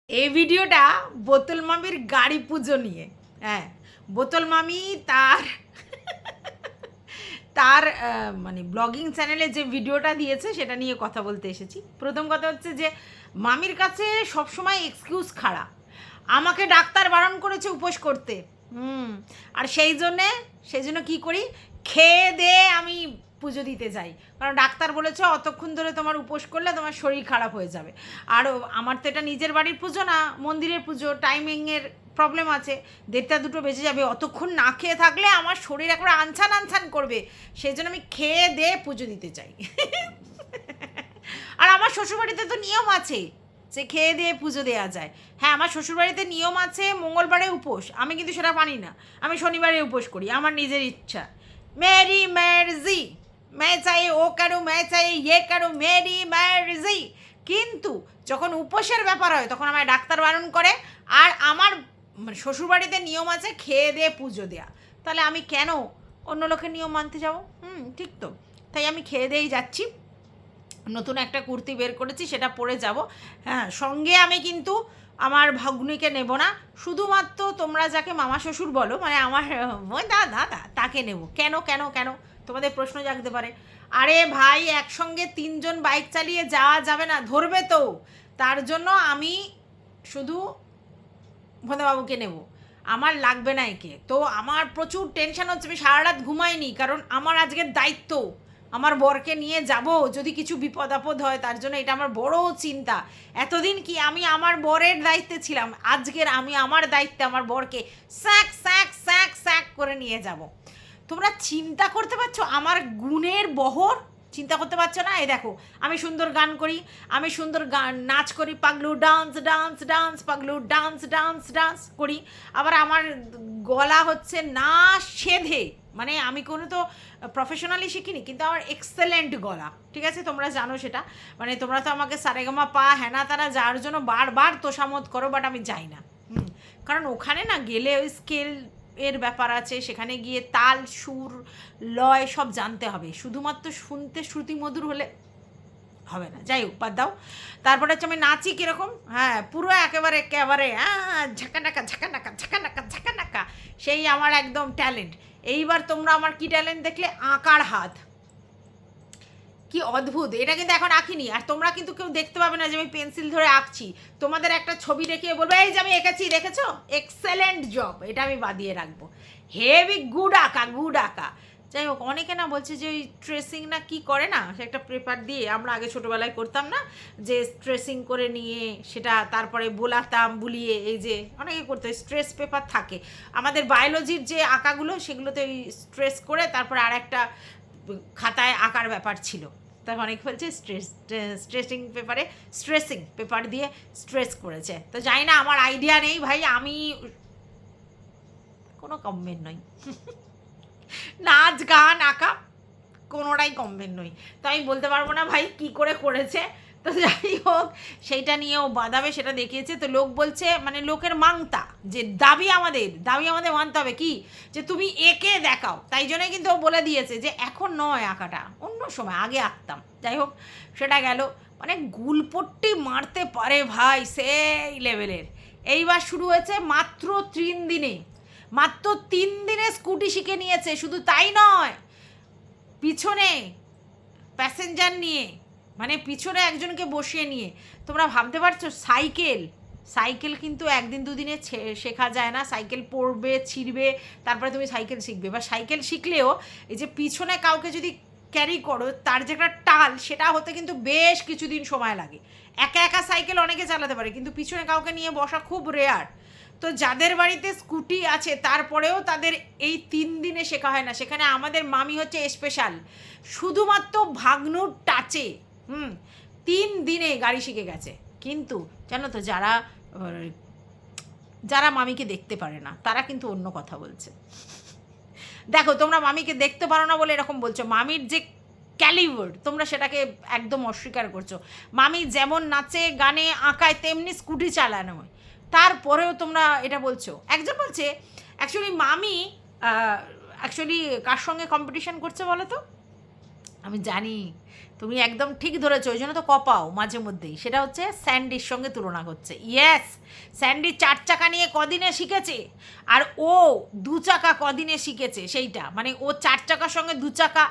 এই ভিডিওটা বোতল মামির গাড়ি পুজো নিয়ে। হ্যাঁ, বোতল মামি তার তার মানে ব্লগিং চ্যানেলে যে ভিডিওটা দিয়েছে সেটা নিয়ে কথা বলতে এসেছি। প্রথম কথা হচ্ছে যে মামির কাছে সবসময় এক্সকিউজ খাড়া। আমাকে ডাক্তার বারণ করেছে উপোস করতে। আর সেই জন্য কী করি, খেয়ে দেয়ে আমি পুজো দিতে যাই, কারণ ডাক্তার বলেছে অতক্ষণ ধরে তোমার উপোস করলে তোমার শরীর খারাপ হয়ে যাবে। আর আমার তো এটা নিজের বাড়ির পুজো না, মন্দিরের পুজো, টাইমিংয়ের প্রবলেম আছে, 1:30-2 বেজে যাবে, অতক্ষণ না খেয়ে থাকলে আমার শরীর একবার আনছান আনছান করবে, সেই জন্য আমি খেয়ে দিয়ে পুজো দিতে চাই। আর আমার শ্বশুরবাড়িতে তো নিয়ম আছে যে খেয়ে দিয়ে পুজো দেওয়া যায়। হ্যাঁ, আমার শ্বশুরবাড়িতে নিয়ম আছে মঙ্গলবারে উপোস, আমি কিন্তু সেটা মানি না, আমি শনিবারে উপোস করি, আমার নিজের ইচ্ছা। মেরি মার্জি, मैं চাই ও করো, मैं চাই ইয়ে করো, মেরি মার্জি। কিন্তু যখন উপোসের ব্যাপার হয় তখন আমার ডাক্তার বারণ করে। আর আমার মানে শ্বশুরবাড়িতে নিয়ম আছে খেয়ে দিয়ে পুজো দেওয়া, তাহলে আমি কেন অন্য লোকের নিয়ম মানতে যাবো? ঠিক তো। তাই আমি খেয়ে দিয়েই যাচ্ছি। নতুন একটা কুর্তি বের করেছি, সেটা পরে যাব। হ্যাঁ, সঙ্গে আমি কিন্তু আমার ভাগ্নিকে নেব না, শুধুমাত্র তোমরা যাকে মামা শ্বশুর বলো, মানে আমার ওই দাদা তাকে নেব। কেন কেন কেন তোমাদের প্রশ্ন জাগতে পারে। আরে ভাই, একসঙ্গে 3জন বাইক চালিয়ে যাওয়া যাবে না, ধরবে তো। তার জন্য আমি শুধু ভোদাবাবুকে নেব, আমার লাগবে না একে। তো আমার প্রচুর টেনশন হচ্ছে, আমি সারা রাত ঘুমাইনি, কারণ আমার আজকের দায়িত্ব আমার বরকে নিয়ে যাব, যদি কিছু বিপদ আপদ হয় তার জন্য এটা আমার বড় চিন্তা। এতদিন কি আমি আমার বরের দায়িত্বে ছিলাম, আজকের আমি আমার দায়িত্বে আমার বরকে স্যাক স্যাক স্যাক স্যাক করে নিয়ে যাব। তোমরা চিন্তা করতে পারছো আমার গুণের বহর? চিন্তা করতে পারছো না? এই দেখো, আমি সুন্দর গান করি, আমি সুন্দর গান নাচ করি, Paglu dance dance dance, Paglu dance dance dance করি। আবার আমার গলা হচ্ছে না সেধে, মানে আমি কোনো তো প্রফেশনালি শিখিনি, কিন্তু আমার এক্সেলেন্ট গলা, ঠিক আছে, তোমরা জানো সেটা। মানে তোমরা তো আমাকে সারেগামা পা হ্যানা তারা যার জন্য বারবার তোষামত করো, বাট আমি যাই না। কারণ ওখানে না গেলে ওই স্কেল এর ব্যাপার আছে, সেখানে গিয়ে তাল সুর লয় সব জানতে হবে, শুধুমাত্র শুনতে শ্রুতিমধুর হলে হবে না। যাই হোক, বাদ দাও। তারপরে হচ্ছে আমি নাচি কীরকম, হ্যাঁ, পুরো একেবারে একেবারে ঝাঁকানাকা ঝাঁকানাকা ঝাঁকানাকা ঝাঁকানাকা, সেই আমার একদম ট্যালেন্ট। এইবার তোমরা আমার কি ট্যালেন্ট দেখলে, আঁকার হাত, কি অদ্ভুত। এটা কিন্তু এখন আঁকিনি, আর তোমরা কিন্তু কেউ দেখতে পাবে না যে আমি পেন্সিল ধরে আঁকছি। তোমাদের একটা ছবি দেখিয়ে বলবো এই যে আমি এঁকেছি, দেখেছো, এক্সেলেন্ট জব, এটা আমি বাদিয়ে রাখবো। হেভি গুড আঁকা, গুড আঁকা। যাই হোক, অনেকে না বলছে যে ওই ট্রেসিং না কি করে না, সে একটা পেপার দিয়ে, আমরা আগে ছোটোবেলায় করতাম না, যে ট্রেসিং করে নিয়ে সেটা তারপরে বোলাতাম, বুলিয়ে, এই যে অনেকে করতে স্ট্রেস পেপার থাকে আমাদের বায়োলজির যে আঁকাগুলো, সেগুলোতে ওই স্ট্রেস করে তারপরে আর একটা খাতায় আঁকার ব্যাপার ছিল। তাই অনেক বলছে স্ট্রেসিং পেপার দিয়ে স্ট্রেস করেছে। তো জানি না, আমার আইডিয়া নেই ভাই, আমি কোনো কমবেন নই। নাচ গান আঁকা কোনোটাই কমবেন নই, তো আমি বলতে পারবো না ভাই কি করে করেছে। তো যাই হোক, সেইটা নিয়েও বাদাবে, সেটা দেখিয়েছে। তো লোক বলছে, মানে লোকের মাংতা, যে দাবি আমাদের মানতে হবে কি, যে তুমি এঁকে দেখাও। তাই জন্যই কিন্তু ও বলে দিয়েছে যে এখন নয় আঁকাটা, অন্য সময়, আগে আঁকতাম। যাই হোক, সেটা গেল। মানে গুলপট্টি মারতে পারে ভাই, সেই লেভেলের। এইবার শুরু হয়েছে মাত্র 3 দিনে, মাত্র 3 দিনে স্কুটি শিখে নিয়েছে। শুধু তাই নয়, পিছনে প্যাসেঞ্জার নিয়ে, মানে পিছনে একজনকে বসিয়ে নিয়ে, তোমরা ভাবতে পারছো, সাইকেল কিন্তু 1-2 দিনে শেখা যায় না। সাইকেল পড়বে, ছিঁড়বে, তারপরে তুমি সাইকেল শিখবে। বা সাইকেল শিখলেও এই যে পিছনে কাউকে যদি ক্যারি করো, তার যে একটা টাল, সেটা হতে কিন্তু বেশ কিছুদিন সময় লাগে। একা একা সাইকেল অনেকে চালাতে পারে, কিন্তু পিছনে কাউকে নিয়ে বসা খুব রেয়ার। তো যাদের বাড়িতে স্কুটি আছে তারপরেও তাদের এই 3 দিনে শেখা হয় না। সেখানে আমাদের মামি হচ্ছে স্পেশাল, শুধুমাত্র ভাগ্নুর টাচে 3 দিনে গাড়ি শিখে গেছে। কিন্তু জানো তো, যারা মামিকে দেখতে পারে না তারা কিন্তু অন্য কথা বলছে। দেখো, তোমরা মামিকে দেখতে পারো না বলে এরকম বলছো, মামির যে ক্যালিভার, তোমরা সেটাকে একদম অস্বীকার করছো। মামি যেমন নাচে গানে আঁকায় তেমনি স্কুটি চালানো হয়, তারপরেও তোমরা এটা বলছো। একজন বলছে অ্যাকচুয়ালি মামি অ্যাকচুয়ালি কার সঙ্গে কম্পিটিশন করছে বলো তো? আমি জানি তুমি একদম ঠিক ধরেছো, ওই জন্য তো কপাও মাঝে মধ্যেই। সেটা হচ্ছে স্যান্ডির সঙ্গে তুলনা করছে। ইয়েস, স্যান্ডি 4 চাকা নিয়ে কদিনে শিখেছে, আর ও 2 চাকা কদিনে শিখেছে, সেইটা মানে ও 4 চাকার সঙ্গে 2 চাকা,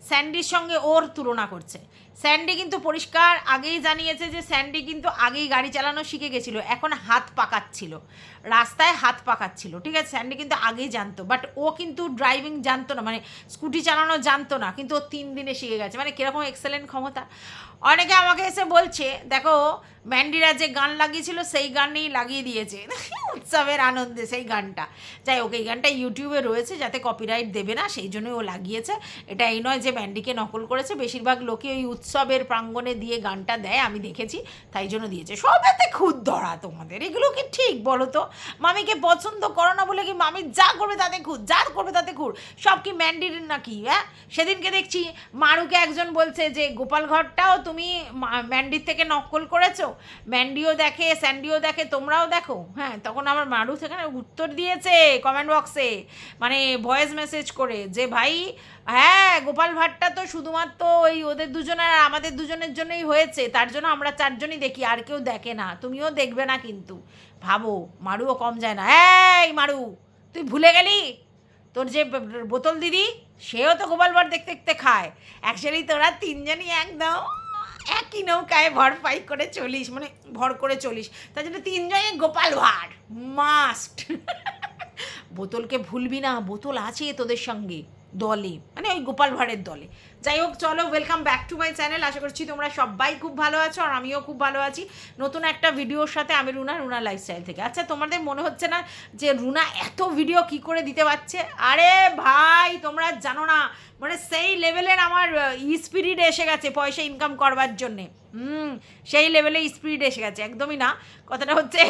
স্যান্ডির সঙ্গে ওর তুলনা করছে। স্যান্ডি কিন্তু পরিষ্কার আগেই জানিয়েছে যে স্যান্ডি কিন্তু আগেই গাড়ি চালানো শিখে গেছিলো, এখন হাত পাকাচ্ছিল, রাস্তায় হাত পাকাচ্ছিল, ঠিক আছে। স্যান্ডি কিন্তু আগেই জানতো, বাট ও কিন্তু ড্রাইভিং জানতো না, মানে স্কুটি চালানো জানতো না, কিন্তু ও 3 দিনে শিখে গেছে। মানে কীরকম এক্সেলেন্ট ক্ষমতা। অনেকে আমাকে এসে বলছে দেখো ম্যান্ডিরা যে গান লাগিয়েছিল সেই গানই লাগিয়ে দিয়েছে উৎসবের আনন্দে সেই গানটা। যাই হোক, এই গানটা ইউটিউবে রয়েছে, যাতে কপিরাইট দেবে না সেই জন্যই ও লাগিয়েছে। এটা এই নয় যে ম্যান্ডিকে নকল করেছে, বেশিরভাগ লোকে ওই উৎসবের প্রাঙ্গণে দিয়ে গানটা দেয়, আমি দেখেছি, তাই জন্য দিয়েছে। সবেতে খুদ ধরা তোমাদের, এগুলো কি ঠিক বলো তো? মামিকে পছন্দ করো না বলে কি মামি যা করবে তাতে খুদ, যা করবে তাতে খুদ, সব কি ম্যান্ডির নাকি? হ্যাঁ, সেদিনকে দেখছি মারুকে একজন বলছে যে গোপাল ঘরটাও তুমি ম্যান্ডির থেকে নকল করেছো, ম্যান্ডিও দেখে, স্যান্ডিও দেখে, তোমরাও দেখো। হ্যাঁ, তখন আমার মারু সেখানে উত্তর দিয়েছে কমেন্ট বক্সে, মানে ভয়েস মেসেজ করে, যে ভাই হ্যাঁ গোপাল ভাটটা তো শুধুমাত্র ওই ওদের দুজনের আর আমাদের দুজনের জন্যই হয়েছে, তার জন্য আমরা 4 জনই দেখি, আর কেউ দেখে না, তুমিও দেখবে না কিন্তু। ভাবো, মারুও কম যায় না। এই মারু, তুই ভুলে গেলি তোর যে বোতল দিদি, সেও তো গোপাল ভাট দেখতে দেখতে খায়। অ্যাকচুয়ালি তোরা 3 জনই একদম একই নৌকায় ভরপাই করে চলিস, মানে ভর করে চলিস, তার জন্য 3 জনই গোপাল ভাট মাস্ট। বোতলকে ভুলবি না, বোতল আছে তোদের সঙ্গে দলে, মানে ওই গোপাল ভাঁড়ের দলে। যাই হোক, চলো, welcome back to my channel. আশা করছি তোমরা সবাই খুব ভালো আছো, আর আমিও খুব ভালো আছি। নতুন একটা ভিডিওর সাথে আমি রুনা লাইফস্টাইল থেকে। আচ্ছা, তোমাদের মনে হচ্ছে না যে রুনা এত ভিডিও কি করে দিতে পারছে? আরে ভাই, তোমরা জানো না, মানে সেই লেভেলের আমার স্পিরিট এসে গেছে পয়সা ইনকাম করবার জন্যে। সেই লেভেলে স্পিরিট এসে গেছে, একদমই না। কথাটা হচ্ছে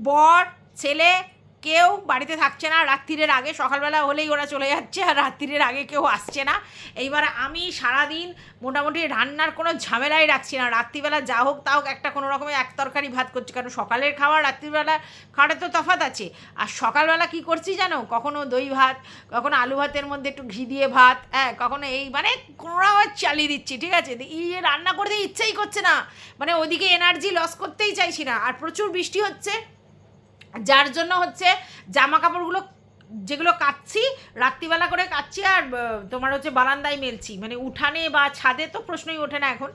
বর ছেলে কেউ বাড়িতে থাকছে না রাত্রিরের আগে, সকালবেলা হলেই ওরা চলে যাচ্ছে, আর রাত্রিরের আগে কেউ আসছে না। এইবার আমি সারাদিন মোটামুটি রান্নার কোনো ঝামেলাই রাখছি না, রাত্রিবেলা যা হোক তা হোক একটা কোনো রকমের এক তরকারি ভাত করছি, কারণ সকালের খাওয়া রাত্রিবেলা খাওয়াটা তো তফাৎ আছে। আর সকালবেলা কি করছি জানো, কখনো দই ভাত, কখনো আলু ভাতের মধ্যে একটু ঘি দিয়ে ভাত, হ্যাঁ, কখনো এই মানে কোনো রকম চালিয়ে দিচ্ছি, ঠিক আছে। রান্না করতে ইচ্ছেই করছে না, মানে ওদিকে এনার্জি লস করতেই চাইছি না। আর প্রচুর বৃষ্টি হচ্ছে, যার জন্য হচ্ছে জামা কাপড়গুলো যেগুলো কাচ্ছি রাত্রিবেলা করে কাচ্ছি, আর তোমার হচ্ছে বারান্দায় মেলছি, মানে উঠানে বা ছাদে তো প্রশ্নই ওঠে না এখন,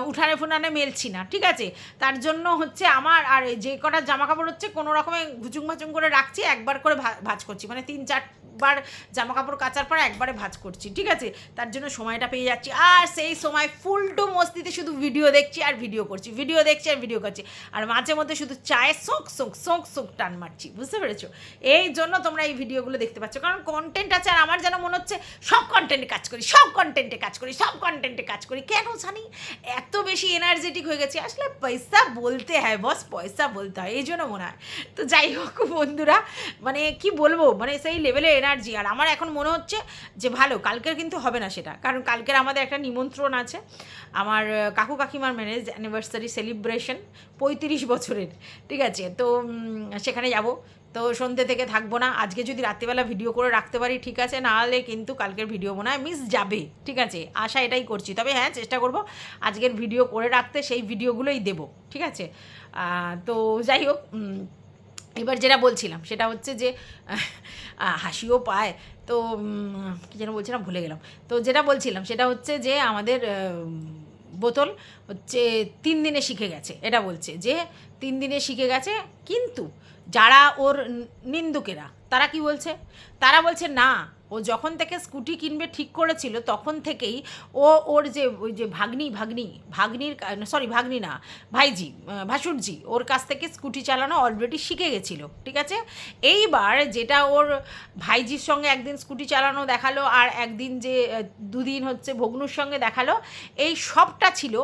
উঠানে ফুটানে মেলছি না, ঠিক আছে। তার জন্য হচ্ছে আমার আর যে কটা জামা কাপড় হচ্ছে কোনো রকমে ঘুচুং ভাচুং করে রাখছি, একবার করে ভাঁজ করছি, মানে 3-4 বার জামা কাপড় কাচার পর একবারে ভাঁজ করছি, ঠিক আছে। তার জন্য সময়টা পেয়ে যাচ্ছি, আর সেই সময় ফুল টু মস্তিতে শুধু ভিডিও দেখছি আর ভিডিও করছি, ভিডিও দেখছি আর ভিডিও করছি, আর মাঝে মধ্যে শুধু চায়ে সোঁক টান মারছি, বুঝতে পেরেছো? এই জন্য তোমরা এই ভিডিওগুলো দেখতে পাচ্ছ, কারণ কন্টেন্ট আছে। আর আমার যেন মনে হচ্ছে সব কন্টেন্টে কাজ করি, সব কন্টেন্টে কাজ করি, কেন জানি এত বেশি এনার্জেটিক হয়ে গেছি। আসলে পয়সা বলতে হয় বস, পয়সা বলতে হয়, এই জন্য মনে হয়। তো যাই হোক বন্ধুরা, মানে কি বলবো, মানে সেই লেভেলে এনার্জি। আর আমার এখন মনে হচ্ছে যে ভালো, কালকের কিন্তু হবে না সেটা, কারণ কালকের আমাদের একটা নিমন্ত্রণ আছে, আমার কাকু কাকিমার ম্যারেজ অ্যানিভার্সারি সেলিব্রেশন 35 বছরের, ঠিক আছে। তো সেখানে যাব, তো সন্ধ্যে থেকে থাকবো না। আজকে যদি রাত্রিবেলা ভিডিও করে রাখতে পারি ঠিক আছে, নাহলে কিন্তু কালকের ভিডিও মনে হয় মিস যাবে, ঠিক আছে। আশা এটাই করছি, তবে হ্যাঁ চেষ্টা করব আজকের ভিডিও করে রাখতে, সেই ভিডিওগুলোই দেব, ঠিক আছে। তো যাই হোক, এবার যেটা বলছিলাম সেটা হচ্ছে যে হাসিও পায়, তো কী যেন বলছিলাম ভুলে গেলাম। তো যেটা বলছিলাম সেটা হচ্ছে যে আমাদের বোতল হচ্ছে 3 দিনে শিখে গেছে, এটা বলছে যে 3 দিনে শিখে গেছে। কিন্তু যারা ওর নিন্দুকেরা তারা কি বলছে, তারা বলছে না, ও যখন থেকে স্কুটি কিনবে ঠিক করেছিল তখন থেকেই ওর যে ওই যে ভাসুরজি ওর কাছ থেকে স্কুটি চালানো অলরেডি শিখে গেছিলো, ঠিক আছে। এইবার যেটা ওর ভাইজির সঙ্গে একদিন স্কুটি চালানো দেখালো, আর একদিন যে 2 দিন হচ্ছে ভগ্নুর সঙ্গে দেখালো, এই সবটা ছিল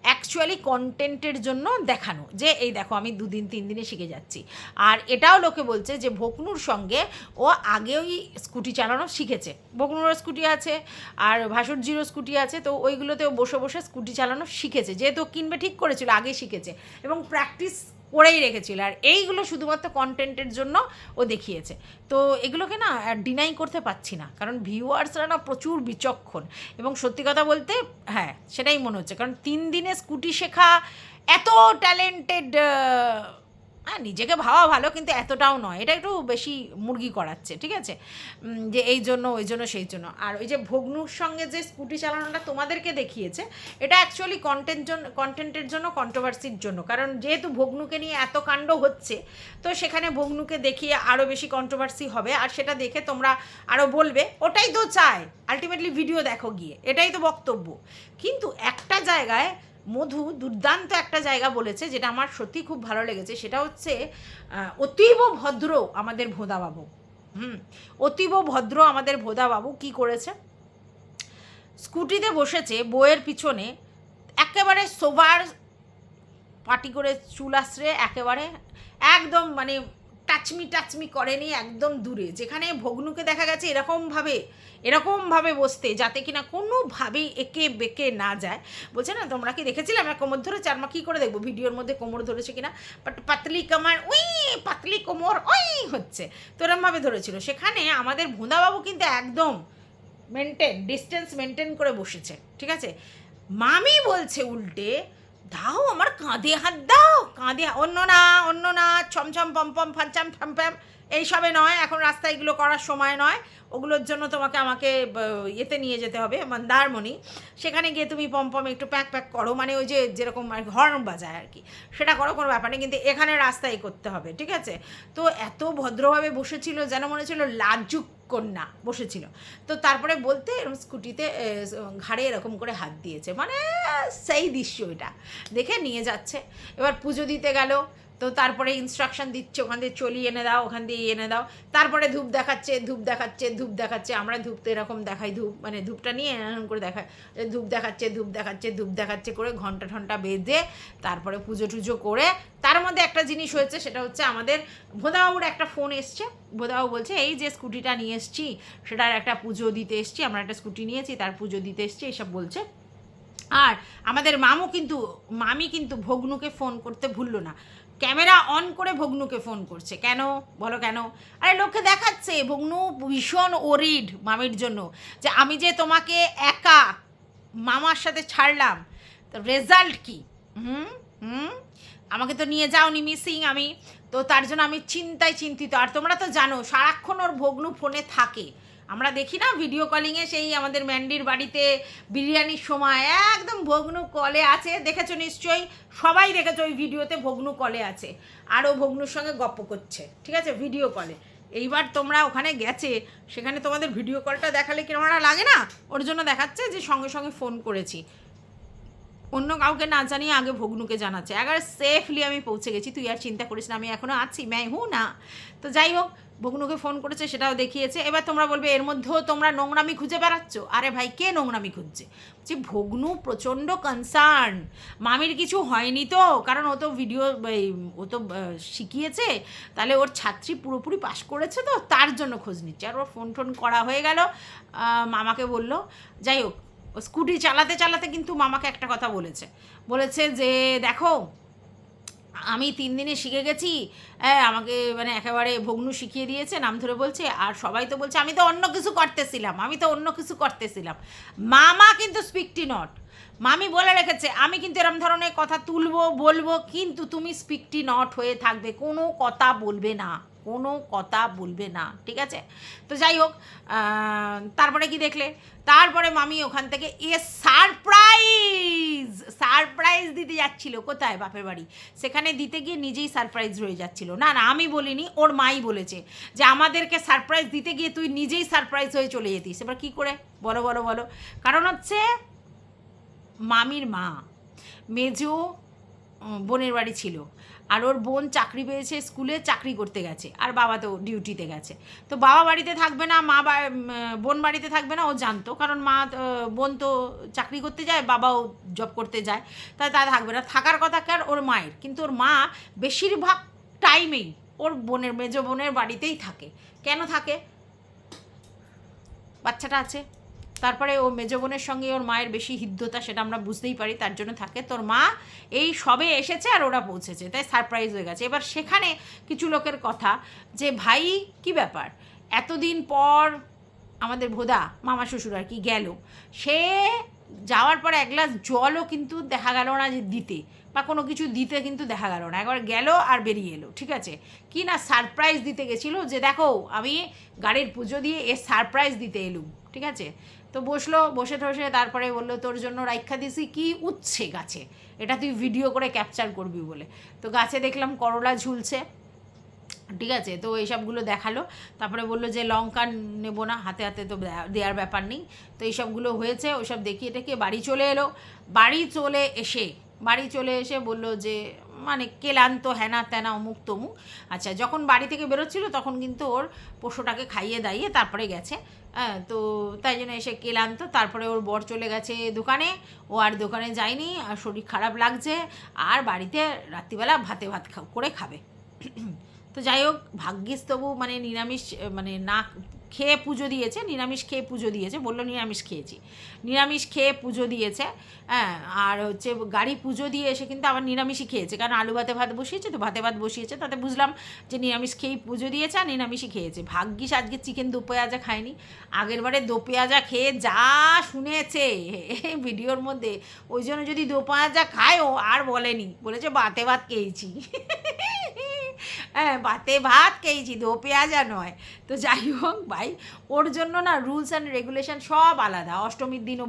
অ্যাকচুয়ালি কন্টেন্টের জন্য দেখানো, যে এই দেখো আমি 2 দিন 3 দিনে শিখে যাচ্ছি। আর এটাও লোকে বলছে যে ভগ্নুর সঙ্গে ও আগেই স্কুটি চালানো শিখেছে, ভগ্নুরও স্কুটি আছে আর ভাসুরজিরও স্কুটি আছে, তো ওইগুলোতেও বসে বসে স্কুটি চালানো শিখেছে, যেহেতু কিনবে ঠিক করেছিল আগেই শিখেছে, এবং প্র্যাকটিস করেই রেখেছিল। আর এইগুলো শুধুমাত্র কন্টেন্টের জন্য ও দেখিয়েছে। তো এগুলোকে না ডিনাই করতে পারছি না, কারণ ভিউয়ার্সরা না প্রচুর বিচক্ষণ। এবং সত্যি কথা বলতে হ্যাঁ সেটাই মনে হচ্ছে, কারণ 3 দিনে স্কুটি শেখা এত ট্যালেন্টেড, হ্যাঁ নিজেকে ভাবা ভালো কিন্তু এতটাও নয়, এটা একটু বেশি মুরগি করাচ্ছে, ঠিক আছে, যে এই জন্য ওই জন্য সেই জন্য। আর ওই যে ভগ্নুর সঙ্গে যে স্কুটি চালানোটা তোমাদেরকে দেখিয়েছে, এটা অ্যাকচুয়ালি কন্টেন্টের জন্য, কন্ট্রোভার্সির জন্য, কারণ যেহেতু ভগ্নুকে নিয়ে এত কাণ্ড হচ্ছে, তো সেখানে ভগ্নুকে দেখিয়ে আরও বেশি কন্ট্রোভার্সি হবে, আর সেটা দেখে তোমরা আরও বলবে, ওটাই তো চায় আলটিমেটলি, ভিডিও দেখো গিয়ে, এটাই তো বক্তব্য। কিন্তু একটা জায়গায় মধু দুর্দান্ত একটা জায়গা বলেছে, যেটা আমার সত্যি খুব ভালো লেগেছে, সেটা হচ্ছে অতীব ভদ্র আমাদের ভোদাবাবু। অতীব ভদ্র আমাদের ভোদাবাবু কি করেছে, স্কুটিতে বসেছে বইয়ের পিছনে, একেবারে সোভার পাটি করে চুল আশ্রে, একেবারে একদম মানে টাচমি করেনি, একদম দূরে, যেখানে ভগ্নুকে দেখা গেছে এরকমভাবে বসতে, যাতে কিনা কোনোভাবেই একে বেঁকে না যায়। বলছে না তোমরা কি দেখেছিলে আমরা কোমর ধরেছি, আর মা কী করে দেখবো ভিডিওর মধ্যে কোমর ধরেছে কিনা, বাট পাতলি কামার ওই পাতলি কোমর ওই হচ্ছে, তো এরমভাবে ধরেছিল। সেখানে আমাদের ভোঁদাবাবু কিন্তু একদম ডিস্টেন্স মেনটেন করে বসেছে, ঠিক আছে। মামি বলছে উল্টে, দাও আমার কাঁধে হাত দাও, কাঁধে, অন্য না ছমছম পম্পম ফাঁচাম ফাম্পাম এইসবে নয়, এখন রাস্তায় এগুলো করার সময় নয়, ওগুলোর জন্য আমাকে ইয়েতে নিয়ে যেতে হবে মন্দারমণি, সেখানে গিয়ে তুমি পম্পম একটু প্যাক করো, মানে ওই যে যেরকম হর্ন বাজায় আর কি, সেটা করো, কোনো ব্যাপার নেই, কিন্তু এখানে রাস্তায় করতে হবে, ঠিক আছে। তো এত ভদ্রভাবে বসেছিল যেন মনে হচ্ছিল লাজুক কন্যা বসেছিল। তো তারপরে বলতে এরকম স্কুটিতে ঘাড়ে এরকম করে হাত দিয়েছে, মানে সেই দৃশ্য এটা দেখে নিয়ে যাচ্ছে। এবার পুজো দিতে গেল, তো তারপরে ইনস্ট্রাকশন দিচ্ছে, ওখান দিয়ে চলিয়ে এনে দাও, ওখান দিয়ে এনে দাও, তারপরে ধূপ দেখাচ্ছে, আমরা ধূপ তো এরকম দেখাই, মানে ধূপটা নিয়ে এরকম করে দেখায়, ধূপ দেখাচ্ছে করে ঘন্টা বেঁধে তারপরে পুজো টুজো করে। তার মধ্যে একটা জিনিস হয়েছে, সেটা হচ্ছে আমাদের ভোদাবাবুর একটা ফোন এসছে, ভোদাবাবু বলছে এই যে স্কুটিটা নিয়ে এসছি, সেটার একটা পুজো দিতে এসছি, আমরা একটা স্কুটি নিয়েছি, তার পুজো দিতে এসছি, এসব বলছে। আর আমাদের মামি কিন্তু ভগ্নুকে ফোন করতে ভুললো না, ক্যামেরা অন করে ভগ্নুকে ফোন করছে। কেন বলো কেন? আরে লোককে দেখাচ্ছে ভগ্নু ভীষণ ওরিড মামির জন্য, যে আমি যে তোমাকে একা মামার সাথে ছাড়লাম, তো রেজাল্ট কি? আমাকে তো নিয়ে যাওনি মিসিং আমি, তো তার জন্য আমি চিন্তিত। আর তোমরা তো জানো সারাক্ষণ ওর ভগ্নু ফোনে থাকে, আমরা দেখি না ভিডিও কলিংয়ে, সেই আমাদের ম্যান্ডির বাড়িতে বিরিয়ানির সময় একদম ভগ্নু কলে আছে, দেখেছো নিশ্চয়ই, সবাই দেখেছো ওই ভিডিওতে ভগ্নু কলে আছে, আর ও ভগ্নুর সঙ্গে গপ্প করছে, ঠিক আছে, ভিডিও কলে। এইবার তোমরা ওখানে গেছে, সেখানে তোমাদের ভিডিও কলটা দেখালে কিরম লাগে না, ওর জন্য দেখাচ্ছে যে সঙ্গে সঙ্গে ফোন করেছি, অন্য কাউকে না জানিয়ে আগে ভগ্নুকে জানাচ্ছে, একবার সেফলি আমি পৌঁছে গেছি, তুই আর চিন্তা করিস না, আমি এখনও আছি, না। তো যাই হোক, ভগ্নুকে ফোন করেছে, সেটাও দেখিয়েছে। এবার তোমরা বলবে এর মধ্যেও তোমরা নোংরামি খুঁজে বেড়াচ্ছ। আরে ভাই, কে নোংরামি খুঁজছে? যে ভগ্নু প্রচণ্ড কনসার্ন, মামির কিছু হয়নি তো, কারণ ও তো ও তো শিখিয়েছে, তাহলে ওর ছাত্রী পুরোপুরি পাশ করেছে, তো তার জন্য খোঁজ নিচ্ছে। আর ওর ফোন করা হয়ে গেল, মামাকে বলল। যাই হোক, স্কুটি চালাতে কিন্তু মামাকে একটা কথা বলেছে যে দেখো আমি 3 দিনে শিখে গেছি, হ্যাঁ আমাকে মানে একেবারে ভগ্নু শিখিয়ে দিয়েছে, নাম ধরে বলছে, আর সবাই তো বলছে আমি তো অন্য কিছু করতেছিলাম। মামা কিন্তু স্পিকটি নট, মামি বলে রেখেছে আমি কিন্তু এরম ধরনের কথা বলবো, কিন্তু তুমি স্পিকটি নট হয়ে থাকবে, কোনো কথা বলবে না, ঠিক আছে। তো যাই হোক, তারপরে কি দেখলে, তারপরে মামি ওখান থেকে সারপ্রাইজ দিতে যাচ্ছিল, কোথায়? বাপের বাড়ি। সেখানে দিতে গিয়ে নিজেই সারপ্রাইজ রয়ে যাচ্ছিল। না আমি বলিনি, ওর মাই বলেছে যে আমাদেরকে সারপ্রাইজ দিতে গিয়ে তুই নিজেই সারপ্রাইজ হয়ে চলে যেতিস। এবার কী করে বলো। কারণ হচ্ছে মামির মা মেজো বোনের বাড়ি ছিল, আর ওর বোন চাকরি পেয়েছে, স্কুলে চাকরি করতে গেছে, আর বাবা তো ডিউটিতে গেছে। তো বাবা বাড়িতে থাকবে না, বোন বাড়িতে থাকবে না, ও জানতো, কারণ বোন তো চাকরি করতে যায়, বাবাও জব করতে যায়, তাই তা থাকবে না। থাকার কথা কার? ওর মায়ের। কিন্তু ওর মা বেশিরভাগ টাইমেই ওর মেজো বোনের বাড়িতেই থাকে। কেন থাকে? বাচ্চাটা আছে, তারপরে ও মেজো বোনের সঙ্গে ওর মায়ের বেশি হৃদ্যতা, সেটা আমরা বুঝতেই পারি, তার জন্য থাকে তোর মা এই সবে এসেছে আর ওরা পৌঁছেছে, তাই সারপ্রাইজ হয়ে গেছে। এবার সেখানে কিছু লোকের কথা যে ভাই কি ব্যাপার, এতদিন পর আমাদের ভোদা মামা শ্বশুর আর কি গেল, সে যাওয়ার পর এক গ্লাস জলও কিন্তু দেখা গেল না যে দিতে, বা কোনো কিছু দিতে কিন্তু দেখা গেল না, একবার গেল আর বেরিয়ে এলো, ঠিক আছে, কি না সারপ্রাইজ দিতে গেছিলো যে দেখো আমি গাড়ির পুজো দিয়ে এর সারপ্রাইজ দিতে এলুম, ঠিক আছে। তো বসলো, বসে টসে তারপরে বললো তোর জন্য রাইখা দিছি কি উচ্ছে গাছে, এটা তুই ভিডিও করে ক্যাপচার করবি বলে। তো গাছে দেখলাম করলা ঝুলছে, ঠিক আছে, তো এইসবগুলো দেখালো, তারপরে বললো যে লঙ্কা নেবো না, হাতে হাতে তো দেওয়ার ব্যাপার নেই, তো এইসবগুলো হয়েছে, ওইসব দেখিয়ে টেকিয়ে বাড়ি চলে এলো। বাড়ি চলে এসে বললো যে মানে ক্লান্ত হ্যানা ত্যানা অমুক তমুক। আচ্ছা, যখন বাড়ি থেকে বেরোচ্ছিল তখন কিন্তু ওর পশুটাকে খাইয়ে দাইয়ে তারপরে গেছে, হ্যাঁ, তো তাই জন্য এসে ক্লান্ত। তারপরে ওর বর চলে গেছে দোকানে, ও আর দোকানে যায়নি, আর শরীর খারাপ লাগছে, আর বাড়িতে রাত্রিবেলা ভাত করে খাবে। তো যাই হোক, ভাগ্যিস তবু মানে নিরামিষ মানে না খেয়ে পুজো দিয়েছে, নিরামিষ খেয়ে পুজো দিয়েছে, বললো নিরামিষ খেয়েছি, নিরামিষ খেয়ে পুজো দিয়েছে, হ্যাঁ। আর হচ্ছে গাড়ি পুজো দিয়ে এসে কিন্তু আবার নিরামিষই খেয়েছে, কারণ আলু ভাত বসিয়েছে, তো ভাত বসিয়েছে, তাতে বুঝলাম যে নিরামিষ খেয়েই পুজো দিয়েছে আর নিরামিষই খেয়েছে। ভাগ্যিস আজকে চিকেন দো পেঁয়াজা খায়নি, আগের বারে দো পেঁয়াজা খেয়ে যা শুনেছে ভিডিওর মধ্যে, ওই জন্য যদি দো পেঁয়াজা খায় ও আর বলেনি, বলেছে ভাত খেয়েছি হ্যাঁ, ভাত খেয়েছি, দো পেঁয়াজা নয়। তো যাই হোক ভাই, ওর জন্য না রুলস অ্যান্ড রেগুলেশন সব আলাদা। অষ্টমীর দিনও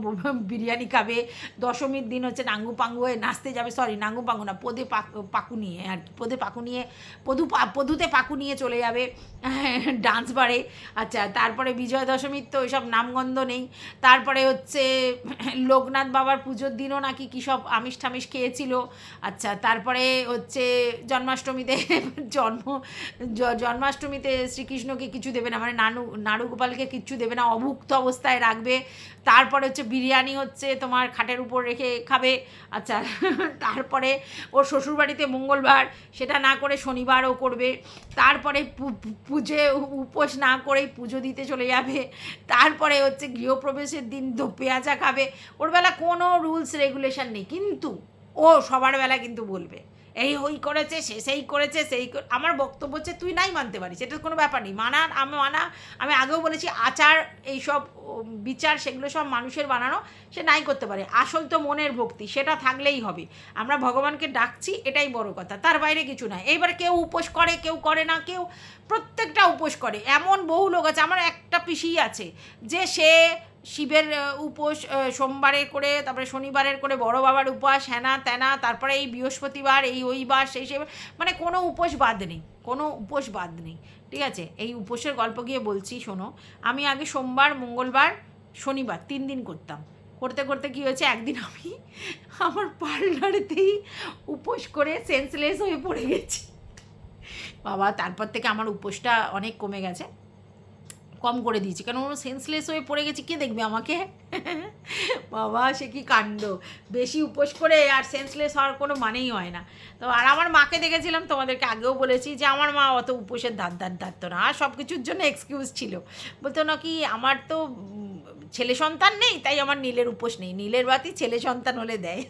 বিরিয়ানি খাবে, দশমীর দিন হচ্ছে নাঙ্গু পাঙ্গু হয়ে নাচতে যাবে, সরি নাঙ্গু পাঙ্গু না, পাকু নিয়ে আর কি, পদুতে পাকু নিয়ে চলে যাবে ডান্স বারে। আচ্ছা, তারপরে বিজয়া দশমীর তো ওইসব নামগন্ধ নেই। তারপরে হচ্ছে লোকনাথ বাবার পুজোর দিনও নাকি কী সব আমিষ ঠামিষ খেয়েছিল। আচ্ছা, তারপরে হচ্ছে জন্মাষ্টমীতে জন্মাষ্টমীতে শ্রীকৃষ্ণকে কিছু দেবে না, মানে নাড়ু গোপালকে কিচ্ছু দেবে না, অভুক্ত অবস্থায় রাখবে। তারপরে হচ্ছে বিরিয়ানি হচ্ছে তোমার খাটের উপর রেখে খাবে। আচ্ছা, তারপরে ওর শ্বশুরবাড়িতে মঙ্গলবার, সেটা না করে শনিবারও করবে। তারপরে পুজো উপোস না করেই পুজো দিতে চলে যাবে। তারপরে হচ্ছে গৃহপ্রবেশের দিন দো পেঁয়াজা খাবে। ওর বেলা কোনো রুলস রেগুলেশন নেই, কিন্তু ও সবার বেলা কিন্তু বলবে এই ওই করেছে, সে সেই করেছে, আমার বক্তব্য হচ্ছে তুই নাই মানতে পারিস, এটা কোনো ব্যাপার নেই, আমি আগেও বলেছি আচার এইসব বিচার সেগুলো সব মানুষের বানানো, সে নাই করতে পারে, আসল তো মনের ভক্তি, সেটা থাকলেই হবে। আমরা ভগবানকে ডাকছি, এটাই বড় কথা, তার বাইরে কিছু না। এইবার কেউ উপোস করে, কেউ করে না, কেউ প্রত্যেকটা উপোস করে, এমন বহু লোক আছে। আমার একটা পিসি আছে যে সে শিবের উপোস সোমবারে করে, তারপরে শনিবারের করে বড় বাবার উপবাস, হ্যানা ত্যানা, তারপরে এই বৃহস্পতিবার এই ওই বার সেই মানে কোনো উপোস বাদ নেই, ঠিক আছে। এই উপোসের গল্প গিয়ে বলছি শোনো। আমি আগে সোমবার, মঙ্গলবার, শনিবার 3 দিন করতাম, করতে করতে কী হয়েছে, একদিন আমি আমার পার্লারেতেই উপোস করে সেন্সলেস হয়ে পড়ে গেছি বাবা। তারপর থেকে আমার উপোসটা অনেক কমে গেছে, কম করে দিয়েছি, কারণ ওর সেন্সলেস হয়ে পড়ে গেছি, কে দেখবে আমাকে বাবা, সে কি কাণ্ড। বেশি উপোস করে আর সেন্সলেস হওয়ার কোনো মানেই হয় না। তো আর আমার মাকে দেখেছিলাম, তোমাদেরকে আগেও বলেছি যে আমার মা অত উপোসের ধারতো না, আর সব কিছুর জন্য এক্সকিউজ ছিল, বলতো না কি আমার তো ছেলে সন্তান নেই, তাই আমার নীলের উপোস নেই, নীলের বাতি ছেলে সন্তান হলে দেয়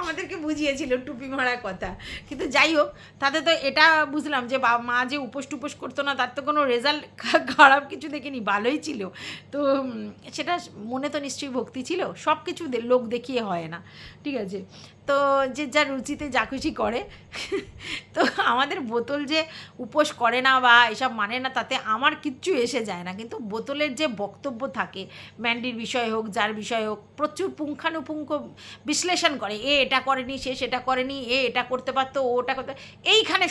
আমাদেরকে বুঝিয়েছিল টুপি মারা কথা। কিন্তু যাই হোক, তাতে তো এটা বুঝলাম যে মা যে উপোস টুপোস করতো না, তার তো কোনো রেজাল্ট খারাপ কিছু দেখিনি, ভালোই ছিল। তো সেটা মনে তো নিশ্চয়ই ভক্তি ছিল, সব কিছু লোক দেখিয়ে হয় না, ঠিক আছে। তো যে যা রুচিতে যা খুশি করে তো আমাদের বোতল যে উপোস করে না বা এসব মানে না, তাতে আমার কিচ্ছু এসে যায় না, কিন্তু বোতলের যে বক্তব্য থাকে, ম্যান্ডির বিষয় হোক, যার বিষয় হোক, প্রচুর পুঙ্খানুপুঙ্খ বিশ্লেষণ করে, এটা করেনি, সে সেটা করেনি, এটা করতে পারতো, ও ওটা করতে, এইখানে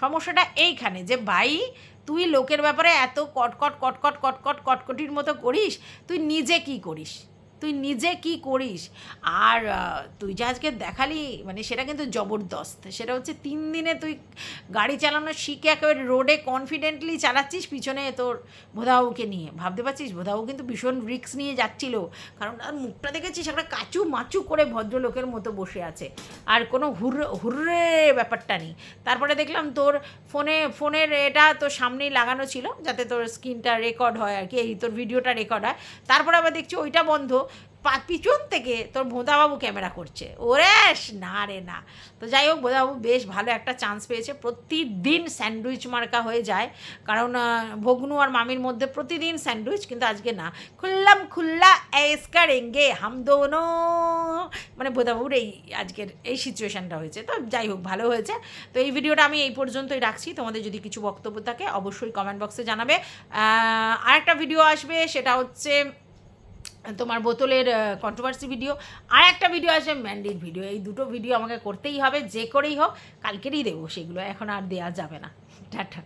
সমস্যাটা এইখানে যে ভাই তুই লোকের ব্যাপারে এত কটকটির মতো করিস, তুই নিজে কি করিস, তুই নিজে কি করিস। আর তুই যে আজকে দেখালি মানে সেটা কিন্তু জবরদস্ত। সেটা হচ্ছে 3 দিনে তুই গাড়ি চালানো শিখে একেবারে রোডে কনফিডেন্টলি চালাচ্ছিস পিছনে তোর ভোদাবাবুকে নিয়ে। ভাবতে পারছিস ভোদাবাবু কিন্তু ভীষণ রিস্ক নিয়ে যাচ্ছিল, কারণ তার মুখটা দেখেছিস একটা কাচু মাচু করে ভদ্রলোকের মতো বসে আছে, আর কোনো হুররে ব্যাপারটা নেই। তারপরে দেখলাম তোর ফোনের এটা তোর সামনেই লাগানো ছিল যাতে তোর স্ক্রিনটা রেকর্ড হয় আর কি, এই তোর ভিডিওটা রেকর্ড হয়। তারপরে আবার দেখছি ওইটা বন্ধ, পিছন থেকে তোর ভোঁদাবাবু ক্যামেরা করছে। ওরে না রে না। তো যাই হোক, ভোঁদাবাবু বেশ ভালো একটা চান্স পেয়েছে। প্রতিদিন স্যান্ডউইচ মার্কা হয়ে যায়, কারণ ভগ্নু আর মামির মধ্যে প্রতিদিন স্যান্ডউইচ, কিন্তু আজকে না। খুল্লা এস করেঙ্গে হাম দোনো, মানে ভোঁদাবাবুর এই আজকের এই সিচুয়েশানটা হয়েছে। তো যাই হোক, ভালো হয়েছে। তো এই ভিডিওটা আমি এই পর্যন্তই রাখছি। তোমাদের যদি কিছু বক্তব্য থাকে অবশ্যই কমেন্ট বক্সে জানাবে। আরেকটা ভিডিও আসবে, সেটা হচ্ছে তোমার বোতলের কন্ট্রোভার্সি ভিডিও। আর একটা ভিডিও আছে ম্যান্ডির ভিডিও। এই দুটো ভিডিও আমাকে করতেই হবে, যে করেই হোক কালকেরই দেবো সেগুলো, এখন আর দেওয়া যাবে না। টাটা।